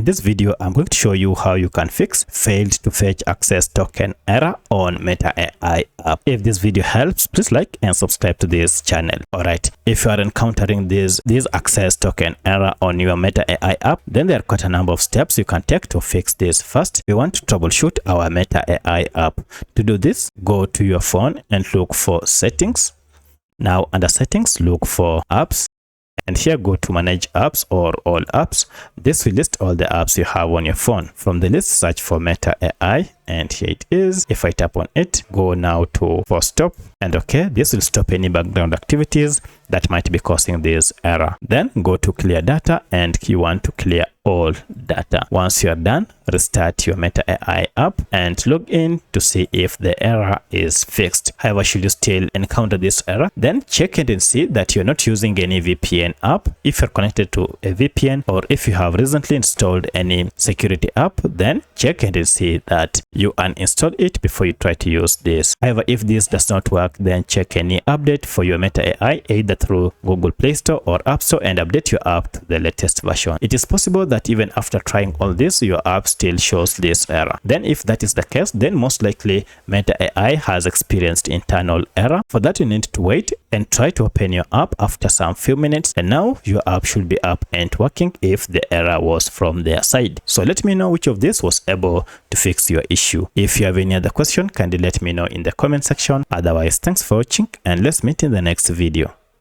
this video, I'm going to show you how you can fix failed to fetch access token error on Meta AI app. If this video helps, please like and subscribe to this channel. Alright, if you are encountering this access token error on your Meta AI app, then there are quite a number of steps you can take to fix this. First, we want to troubleshoot our Meta AI app. To do this, go to your phone and look for settings. Now under settings, look for apps. And here go to manage apps or all apps. This will list all the apps you have on your phone. From the list, search for Meta AI, and here it is. If I tap on it, go now to force stop, and okay, this will stop any background activities that might be causing this error. Then go to clear data, and you want to clear all data. Once you are done, restart your Meta AI app and log in to see if the error is fixed. However, should you still encounter this error, then check it and see that you're not using any VPN app. If you're connected to a VPN, or if you have recently installed any security app, then check it and see that you uninstall it before you try to use this. However, if this does not work, then check any update for your Meta AI either through Google Play Store or App Store and update your app to the latest version. It is possible that even after trying all this, your app still shows this error. Then if that is the case, then most likely Meta AI has experienced internal error. For that, you need to wait and try to open your app after some few minutes, and now your app should be up and working if the error was from their side. So let me know which of this was able to fix your issue. If you have any other question, kindly let me know in the comment section. Otherwise, thanks for watching, and let's meet in the next video.